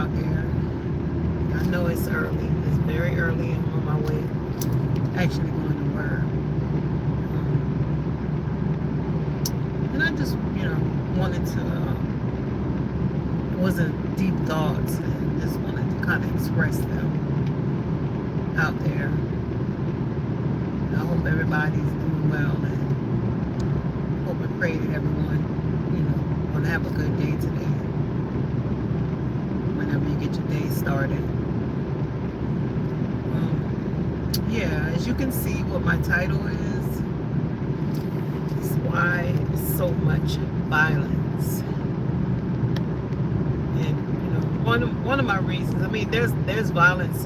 out there. I know it's early. It's very early. I'm on my way, actually going to work. And I just, wanted to, wasn't deep thoughts, and just wanted to kind of express them out there. I hope everybody's doing well, and hope and pray that everyone, want to have a good day today. Whenever you get your day started. Yeah, as you can see, what my title is why so much violence. And one of my reasons. I mean, there's violence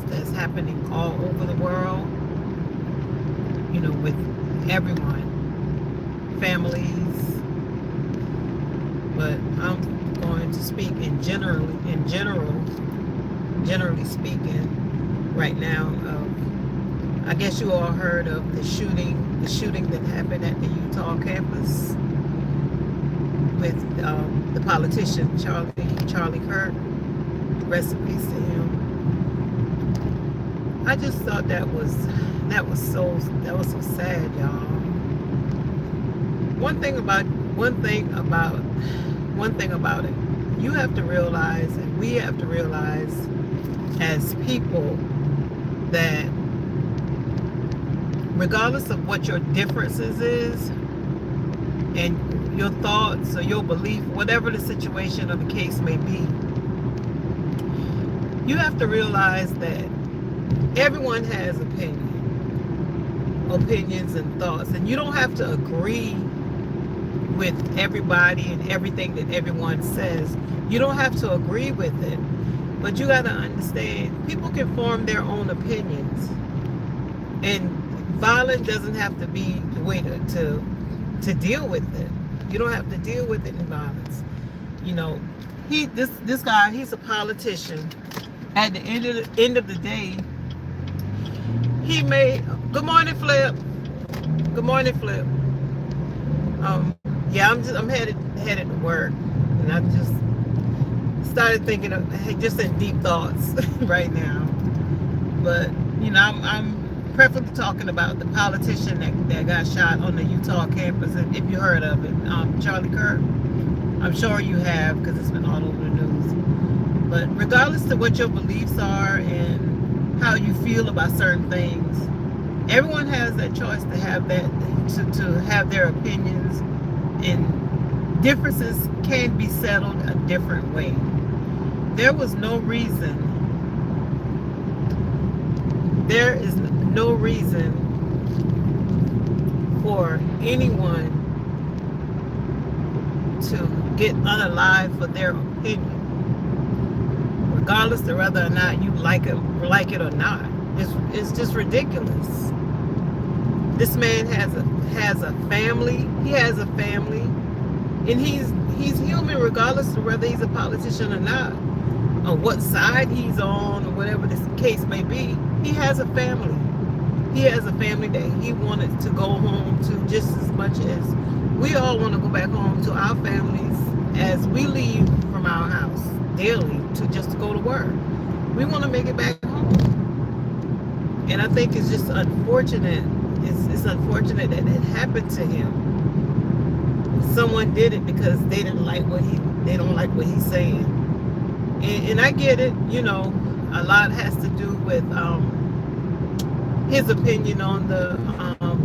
that's happening all over the world. With everyone, families. But I'm going to speak generally speaking, right now. I guess you all heard of the shooting that happened at the Utah campus with the politician Charlie Kirk. Rest in peace to him. I just thought that was so sad, y'all. One thing about it, you have to realize, and we have to realize as people, that regardless of what your differences is and your thoughts or your belief, whatever the situation or the case may be, you have to realize that everyone has opinions and thoughts, and you don't have to agree with everybody and everything that everyone says. You don't have to agree with it, but you got to understand, people can form their own opinions, and violence doesn't have to be the way to deal with it. You don't have to deal with it in violence. This guy, he's a politician. At the end of the day, he made. Good morning, Flip. Good morning, Flip. Yeah, I'm headed to work, and I just started thinking of just in deep thoughts right now. But I'm preferably talking about the politician that got shot on the Utah campus. If you heard of it, Charlie Kirk. I'm sure you have, because it's been all over the news. But regardless of what your beliefs are and how you feel about certain things, everyone has that choice to have to have their opinions, and differences can be settled a different way. There is no reason for anyone to get unalive for their opinion, regardless of whether or not you like it or not. It's just ridiculous. This man has a family. He has a family, and he's human, regardless of whether he's a politician or not, or what side he's on, or whatever this case may be. He has a family. He has a family that he wanted to go home to just as much as we all want to go back home to our families as we leave from our house daily to go to work. We want to make it back home. And I think it's just unfortunate. It's unfortunate that it happened to him. Someone did it because they don't like what he's saying. And I get it, a lot has to do with his opinion on the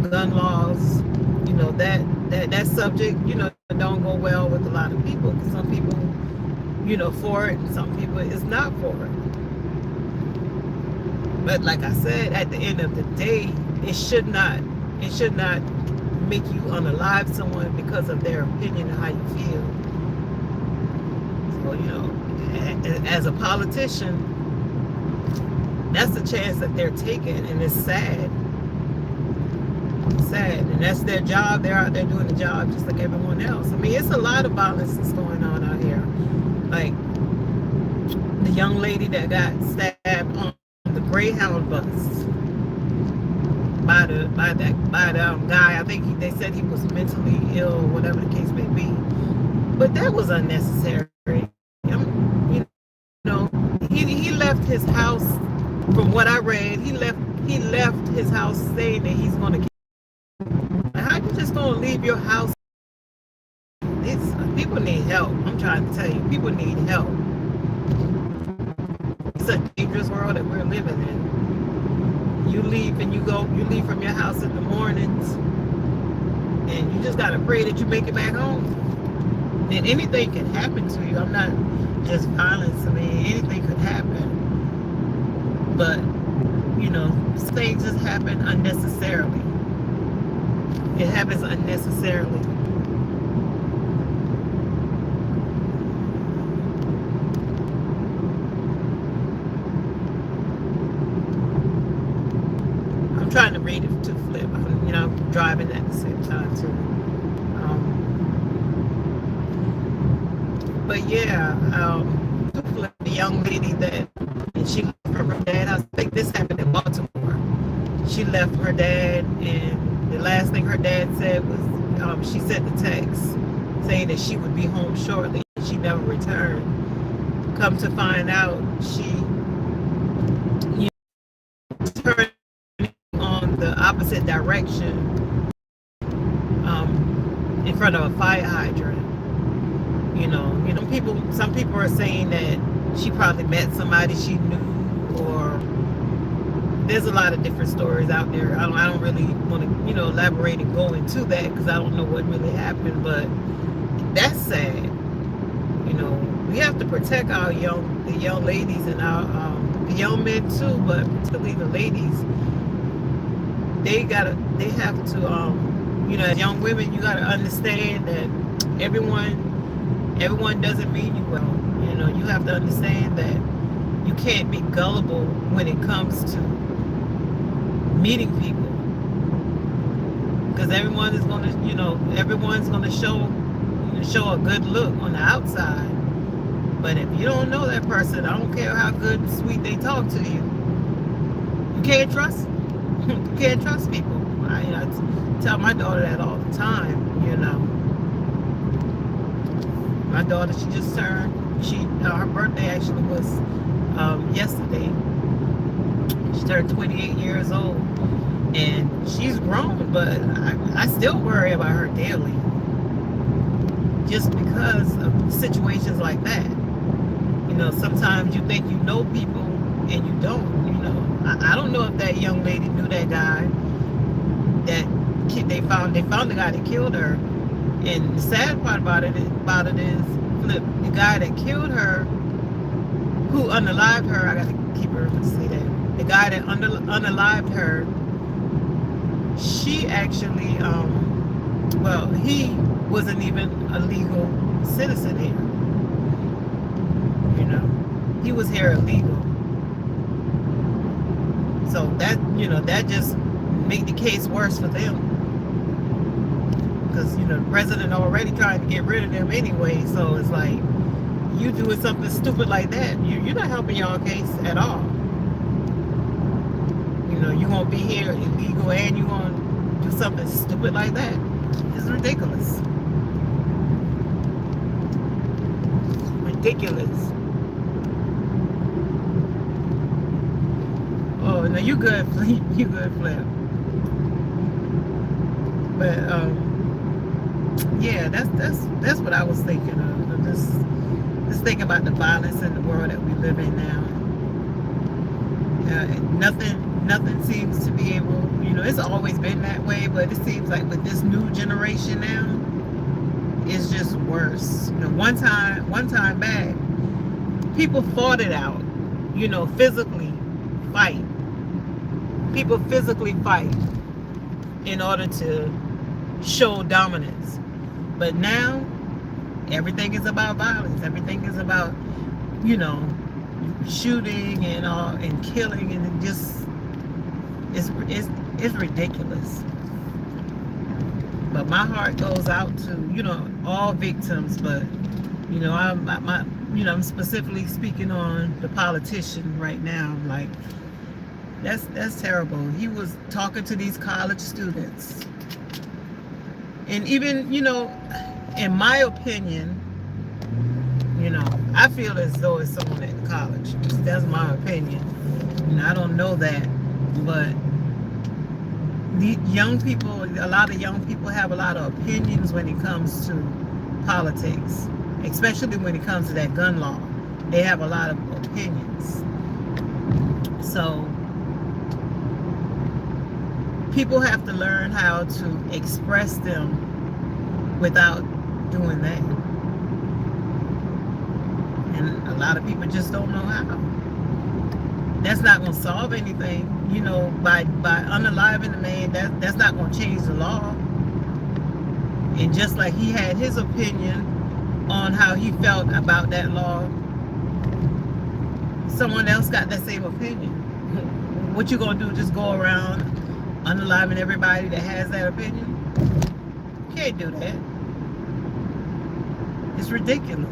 gun laws. That subject, don't go well with a lot of people. Some people, for it, and some people is not for it. But like I said, at the end of the day, it should not make you unalive someone because of their opinion and how you feel. So, as a politician, that's the chance that they're taking, and it's sad. It's sad, and that's their job. They're out there doing the job just like everyone else. I mean, it's a lot of violence that's going on out here. Like the young lady that got stabbed on the Greyhound bus by the guy. I think they said he was mentally ill, whatever the case may be. But that was unnecessary. his house. From what I read, he left his house saying that he's going to kill. How you just going to leave your house? People need help. I'm trying to tell you, people need help. It's a dangerous world that we're living in. You leave and you leave from your house in the mornings, and you just gotta pray that you make it back home. And anything can happen to you. I'm not just violence. I mean, anything could happen. But, you know, things just happen unnecessarily. It happens unnecessarily. I'm trying to read it to flip. You know, I'm driving at the same time too. But yeah, the young lady that she left her dad. I think this happened in Baltimore. She left her dad, and the last thing her dad said was she sent the text saying that she would be home shortly. She never returned. Come to find out, she turned on the opposite direction in front of a fire hydrant. You know, some people are saying that she probably met somebody she knew, or there's a lot of different stories out there. I don't really want to, elaborate and go into that because I don't know what really happened, but that's sad. You know, we have to protect the young ladies and our the young men too, but particularly the ladies. They have to, as young women, you gotta understand that everyone doesn't mean you well. You know, you have to understand that you can't be gullible when it comes to meeting people, because everyone's gonna show a good look on the outside, but if you don't know that person, I don't care how good and sweet they talk to you, you can't trust them. You can't trust people. I tell my daughter that all the time. My daughter, she just turned. Her birthday actually was yesterday. She turned 28 years old, and she's grown, but I still worry about her daily, just because of situations like that. Sometimes you think you know people and you don't. I don't know if that young lady knew that guy. They found the guy that killed her. And the sad part about it is, the guy that killed her, who unalived her, I gotta keep her to say that. The guy that unalived her, she actually, he wasn't even a legal citizen here. He was here illegal. So that just made the case worse for them. Because the president already tried to get rid of them anyway, so it's like, you doing something stupid like that, you're not helping y'all case at all. You won't be here illegal, and you want to do something stupid like that. It's ridiculous. Ridiculous. Oh no, you good, you good, Flip. But yeah, that's what I was thinking of. Just thinking about the violence in the world that we live in now. Nothing seems to be able. It's always been that way, but it seems like with this new generation now, it's just worse. One time back, people fought it out. Physically fight. People physically fight in order to show dominance. But now, everything is about violence. Everything is about, shooting and killing, and it just it's ridiculous. But my heart goes out to all victims. But I'm specifically speaking on the politician right now. Like, that's terrible. He was talking to these college students. And even, in my opinion, You know, I feel as though it's someone at college. That's my opinion. And I don't know that, but the young people, a lot of young people have a lot of opinions when it comes to politics, especially when it comes to that gun law. They have a lot of opinions. So people have to learn how to express them without doing that. And a lot of people just don't know how. That's not going to solve anything, you know, by unaliving the man. That's not going to change the law. And just like he had his opinion on how he felt about that law, someone else got that same opinion. What you going to do, just go around unaliving everybody that has that opinion? You can't do that. It's ridiculous.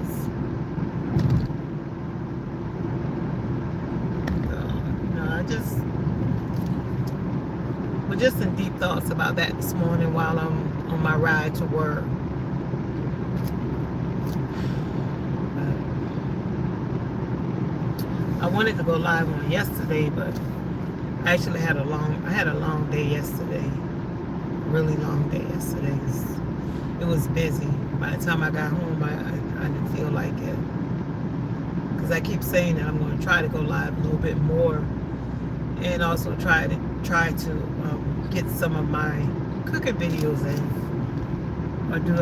We're just in deep thoughts about that this morning while I'm on my ride to work. I wanted to go live on yesterday, but I actually had a long day yesterday. Really long day yesterday. It was busy. By the time I got home, I didn't feel like it. Because I keep saying that I'm going to try to go live a little bit more, and also try to get some of my cooking videos in, or do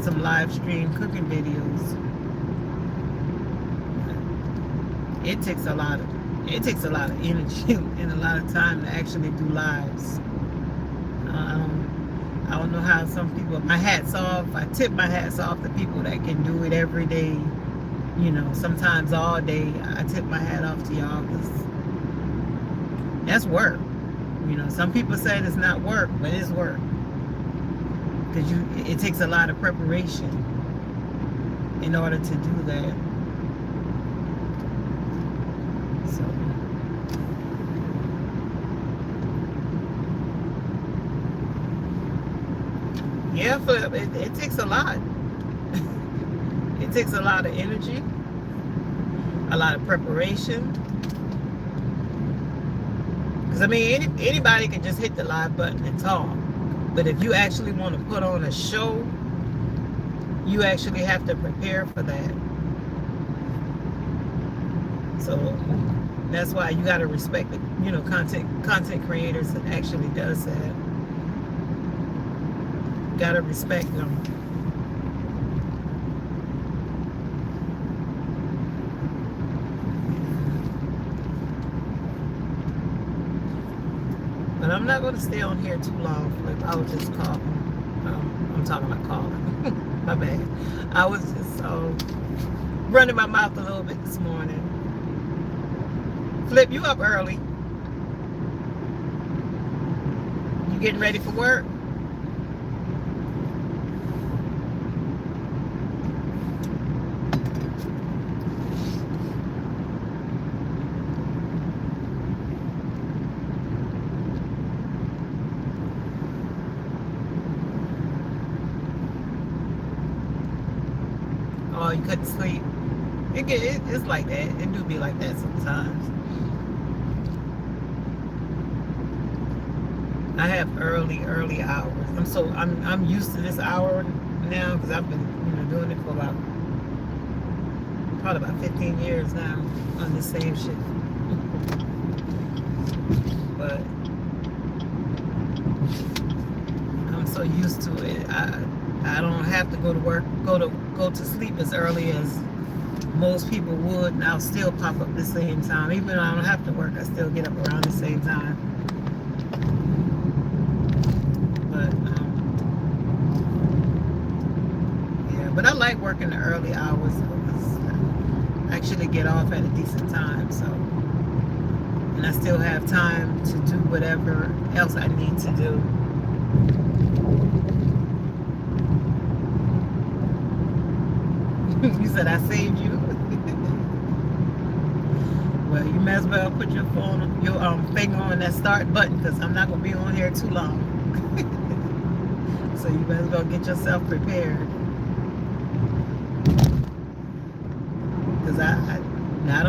some live stream cooking videos. It takes a lot of energy and a lot of time to actually do lives. I don't know how some people. My hats off. I tip my hats off to people that can do it every day. You know, sometimes all day. I tip my hat off to y'all because that's work. You know, some people say it's not work, but it's work. Because it takes a lot of preparation in order to do that. So, yeah, it takes a lot. It takes a lot of energy, a lot of preparation. Because, I mean, anybody can just hit the live button and talk. But if you actually want to put on a show, you actually have to prepare for that. So that's why you got to respect the, content creators that actually does that. Got to respect them. But I'm not going to stay on here too long. I was just calling. I'm talking about calling. My bad. I was just running my mouth a little bit this morning. Flip, you up early? You getting ready for work? Oh, you couldn't sleep? It's like that. It do be like that sometimes. I have early hours. I'm used to this hour now because I've been doing it for probably about 15 years now on the same shift. But I'm so used to it. I don't have to go to work, go to sleep as early as most people would, and I'll still pop up the same time. Even though I don't have to work, I still get up around the same time. But yeah, but I like working the early hours because I actually get off at a decent time, so, and I still have time to do whatever else I need to do. You said I saved you. Well, you may as well put your finger on that start button because I'm not gonna be on here too long. So you may as well get yourself prepared. because I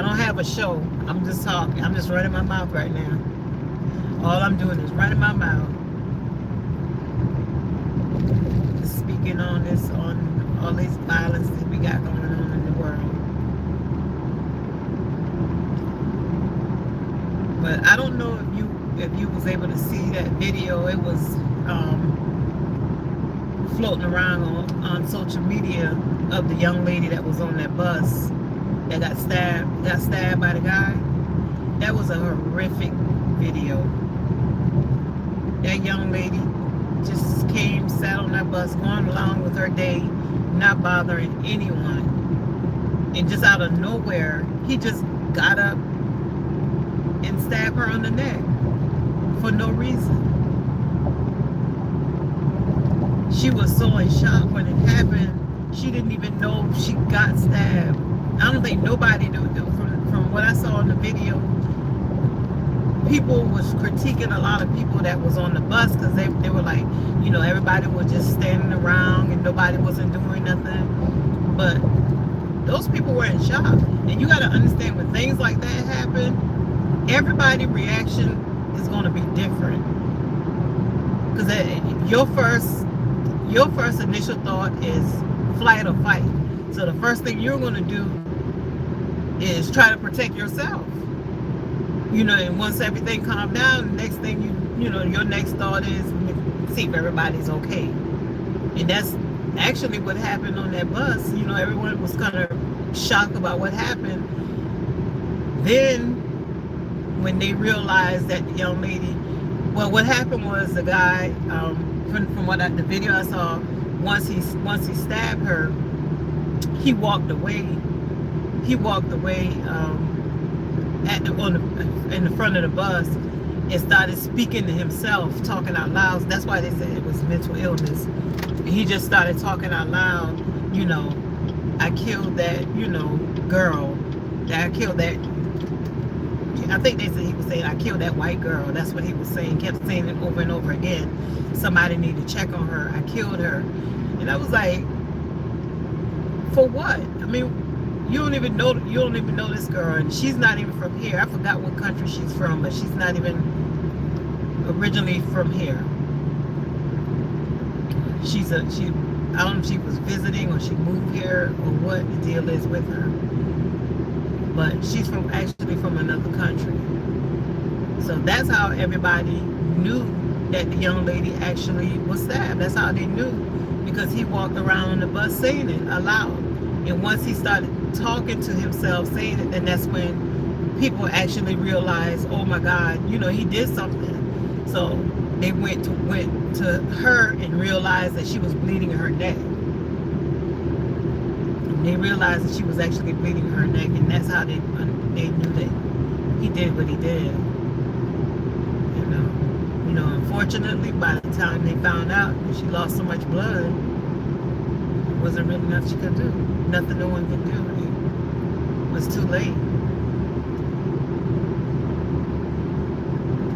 don't have a show. I'm just talking. I'm just running my mouth right now. All I'm doing is running my mouth, speaking on all this violence that we got going on in the world. But I don't know if you was able to see that video. It was floating around on social media of the young lady that was on that bus that got stabbed by the guy. That was a horrific video. That young lady just came, sat on that bus, going along with her day, not bothering anyone. And just out of nowhere, he just got up and stabbed her on the neck for no reason. She was so in shock when it happened. She didn't even know she got stabbed. I don't think nobody knew. From what I saw in the video, people was critiquing a lot of people that was on the bus because they were like, you know, everybody was just standing around and nobody wasn't doing nothing. But those people were in shock. And you got to understand, when things like that happen, everybody's reaction is going to be different. Because your first initial thought is flight or fight. So the first thing you're going to do is try to protect yourself. You know, and once everything calmed down, the next thing you know, your next thought is see if everybody's okay. And that's actually what happened on that bus. You know, everyone was kind of shocked about what happened. Then, when they realized that the young lady, well, what happened was the guy, from what the video I saw, once he stabbed her, he walked away. He walked away in the front of the bus and started speaking to himself, talking out loud. That's why they said it was mental illness. He just started talking out loud. You know, I killed that, you know, girl. That I killed that. I think they said he was saying, I killed that white girl. That's what he was saying. Kept saying it over and over again. Somebody needed to check on her. I killed her. And I was like, for what? I mean, you don't even know this girl, and she's not even from here. I forgot what country she's from, but she's not even originally from here. I don't know if she was visiting or she moved here or what the deal is with her. But she's actually from another country. So that's how everybody knew that the young lady actually was stabbed. That's how they knew, because he walked around on the bus saying it aloud. And once he started talking to himself, saying it, then that's when people actually realized, oh my God, you know, he did something. So they went to her and realized that she was bleeding her neck. And they realized that she was actually bleeding her neck, and that's how they knew that he did what he did. You know, unfortunately, by the time they found out she lost so much blood, there wasn't really enough she could do. Nothing no one could do. It was too late.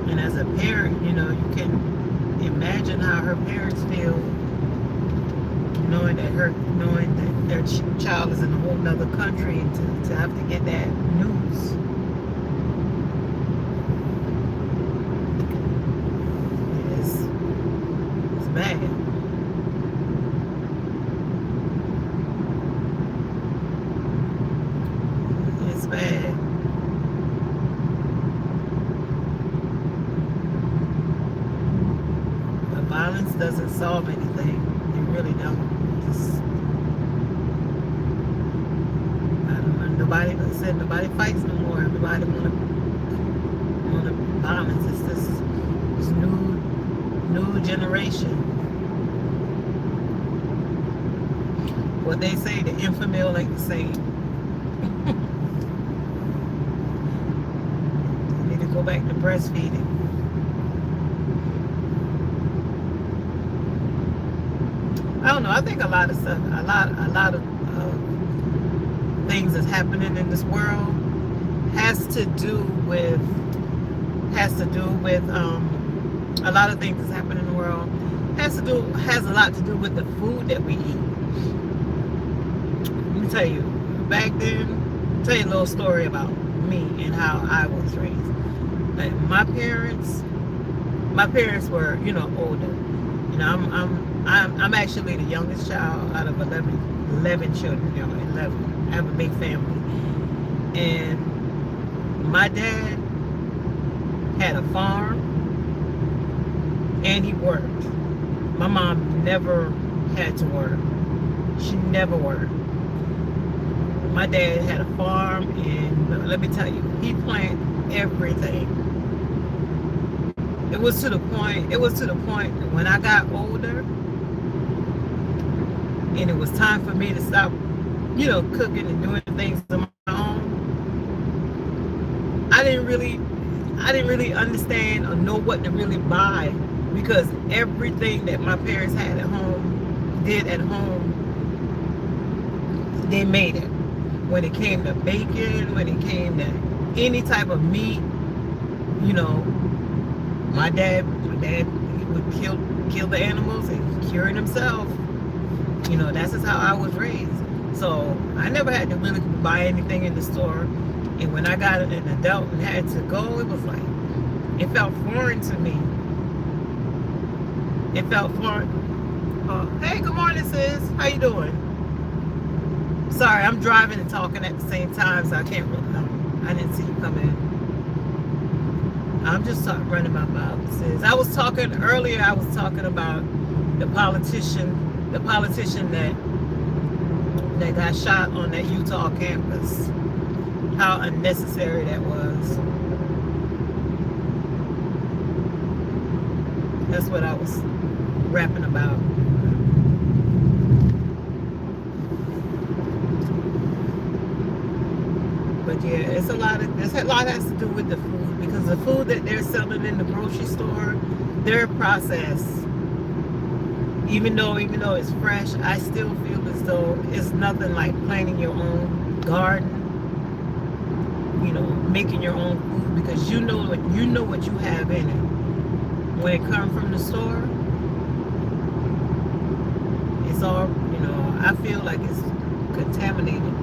And as a parent, you know, you can imagine how her parents feel, knowing that their child is in a whole nother country, and to have to get that news. It's bad. It's bad. But violence doesn't solve anything. It really don't. Nobody fights no more. Everybody want violence. It's this new generation. What they say, the infamil ain't the same. You need to go back to breastfeeding. I don't know. I think a lot of stuff, a lot of things that's happening in this world has to do with a lot of things that's happening in the world has a lot to do with the food that we eat. Let me tell you, back then, tell you a little story about me and how I was raised. Like my parents were, you know, older. You know, I'm actually the youngest child out of 11 children. You know, 11. I have a big family, and my dad had a farm, and he worked. My mom never had to work. She never worked. My dad had a farm, and let me tell you, he planted everything. It was to the point when I got older and it was time for me to stop, you know, cooking and doing things on my own. I didn't really understand or know what to really buy, because everything that my parents had at home, they made it. When it came to bacon, when it came to any type of meat, you know, my dad he would kill the animals and cure it himself. You know, that's just how I was raised. So I never had to really buy anything in the store. And when I got an adult and had to go, it was like, it felt foreign to me. It felt foreign. Hey, good morning, sis. How you doing? Sorry, I'm driving and talking at the same time, so I can't really, I didn't see you come in. I'm just running my mouth, sis. I was talking about the politician that got shot on that Utah campus. How unnecessary that was. That's what I was rapping about. But yeah, this a lot has to do with the food, because the food that they're selling in the grocery store, they're processed. Even though it's fresh, I still feel as though it's nothing like planting your own garden, you know, making your own food, because you know what you have in it. When it comes from the store, it's all, you know, I feel like it's contaminated.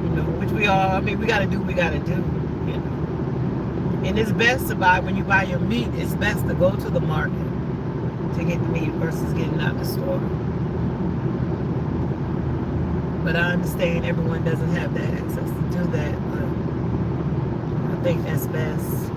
You know, which we gotta do what we gotta do, you know. And it's best to buy, when you buy your meat, it's best to go to the market to get the meat versus getting out the store. But I understand everyone doesn't have that access to do that, but I think that's best.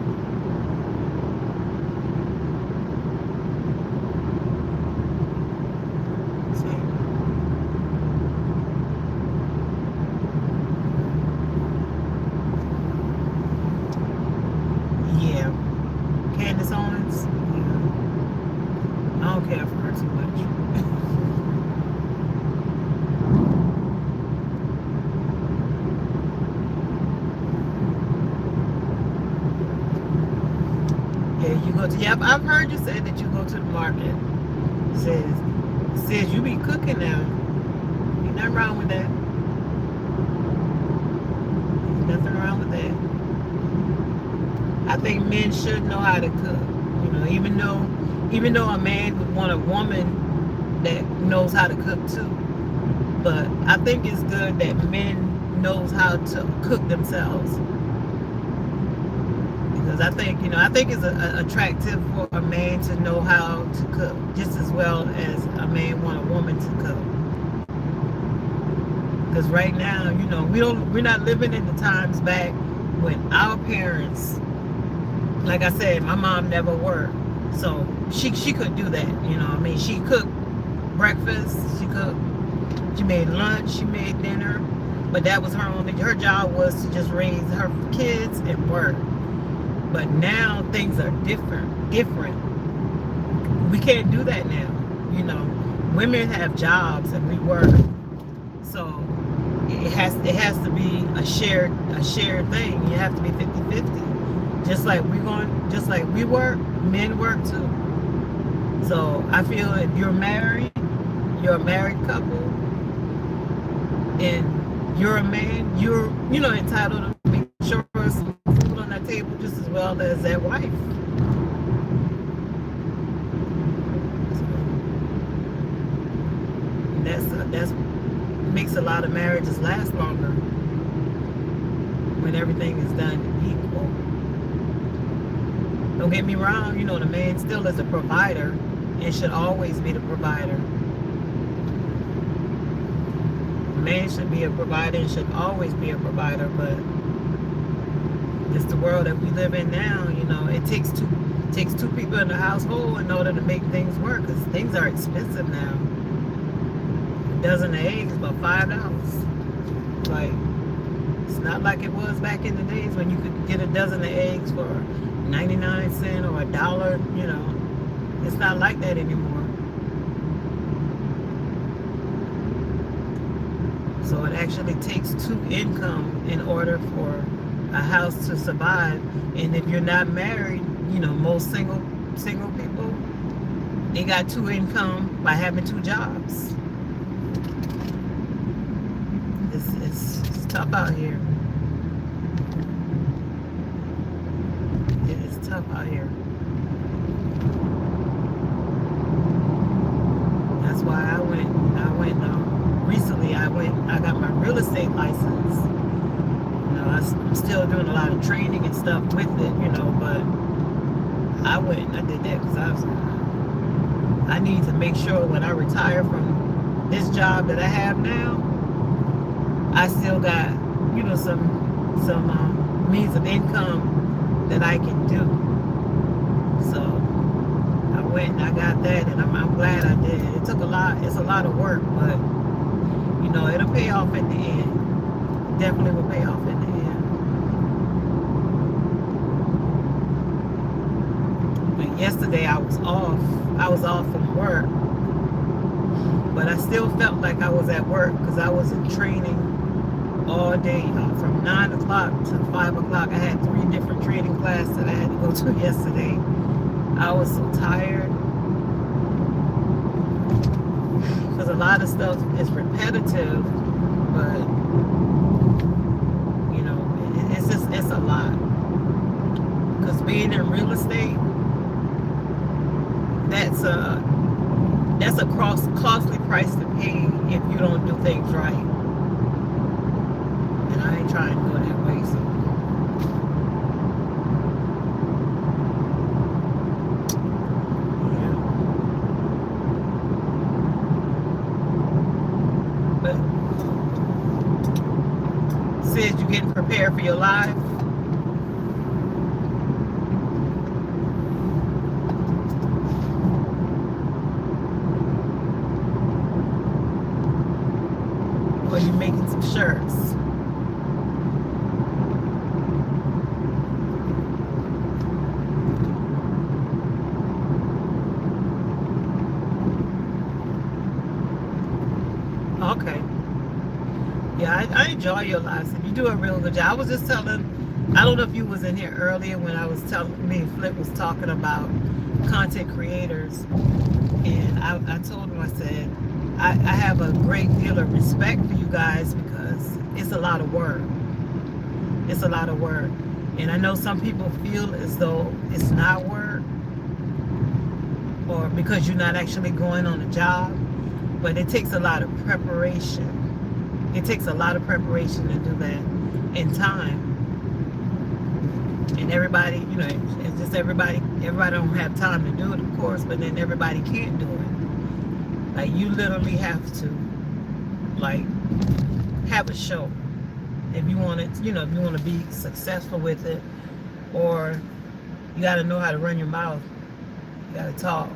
Yeah. Candace Owens, yeah. I don't care for her too much. Yeah, you go to, yeah, I've heard you say that you go to the market. Says you be cooking now. Ain't nothing wrong with that. Ain't nothing wrong with that. I think men should know how to cook. You know, even though a man would want a woman that knows how to cook too. But I think it's good that men knows how to cook themselves. Because I think it's attractive for a man to know how to cook just as well as a man want a woman to cook. Because right now, you know, we're not living in the times back when our parents, like I said, my mom never worked, so she could do that. You know, I mean, she cooked breakfast, she made lunch, she made dinner, but that was her job was to just raise her kids and work. But now things are different. We can't do that now. You know, women have jobs and we work, so it has to be a shared thing. You have to be 50-50. Just like we work, men work too. So I feel if you're a married couple, and you're a man, you're entitled to make sure some food on that table just as well as that wife. So makes a lot of marriages last longer when everything is done equal. Don't get me wrong, the man still is a provider and should always be the provider. The man should be a provider and should always be a provider, but it's the world that we live in now. It takes two people in the household in order to make things work, because things are expensive now. A dozen of eggs is about $5. Like, it's not like it was back in the days when you could get a dozen of eggs for 99 cents or $1. It's not like that anymore. So it actually takes two income in order for a house to survive. And if you're not married, most single people, they got two income by having two jobs. It's tough out here. It's tough out here. That's why recently I got my real estate license. I'm still doing a lot of training and stuff with it, but I did that because I need to make sure when I retire from this job that I have now, I still got, some means of income that I can do. So I went and I got that, and I'm glad I did. It took a lot. It's a lot of work, but it'll pay off in the end. Definitely will pay off in the end. But yesterday I was off. I was off from work, but I still felt like I was at work because I was in training all day, from 9 o'clock to 5 o'clock. I had 3 different training classes that I had to go to yesterday. I was so tired because a lot of stuff is repetitive, but it's a lot. Because being in real estate, that's a costly price to pay if you don't do things right. And I ain't trying to go that way, so. Sid, you getting prepared for your life? Or you making some shirts? Okay. Yeah, I enjoy your lives. You do a real good job. I was just telling, I don't know if you was in here earlier when I was Flip was talking about content creators. And I told him, I said, I have a great deal of respect for you guys because it's a lot of work. It's a lot of work. And I know some people feel as though it's not work or because you're not actually going on a job. But it takes a lot of preparation. It takes a lot of preparation to do that in time. And everybody, it's just everybody don't have time to do it, of course, but then everybody can't do it. Like, you literally have to, have a show. If you want it, if you want to be successful with it, or you got to know how to run your mouth. You got to talk,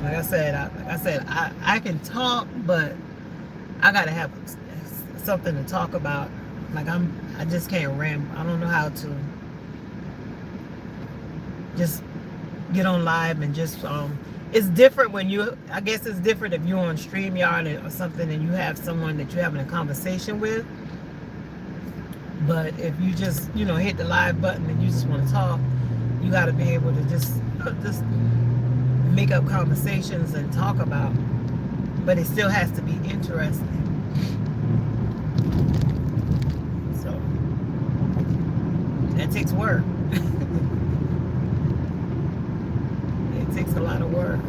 Like I said, I can talk, but I gotta have something to talk about. I just can't ramble. I don't know how to just get on live and just it's different when I guess it's different if you're on StreamYard or something and you have someone that you're having a conversation with. But if you just hit the live button and you just want to talk, you got to be able to just make up conversations and talk about, but it still has to be interesting. So that takes work. It takes a lot of work.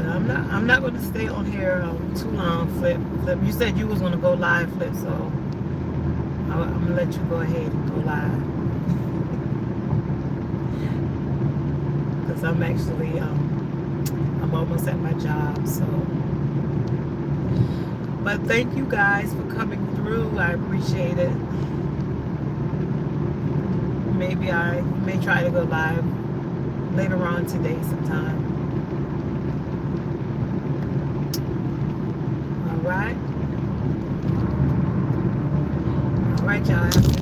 But I'm not going to stay on here too long. Flip. You said you was going to go live, Flip. So I'm going to let you go ahead and go live. Because I'm actually I'm almost at my job. So, but thank you guys for coming through. I appreciate it. Maybe I may try to go live later on today sometime. All right, y'all.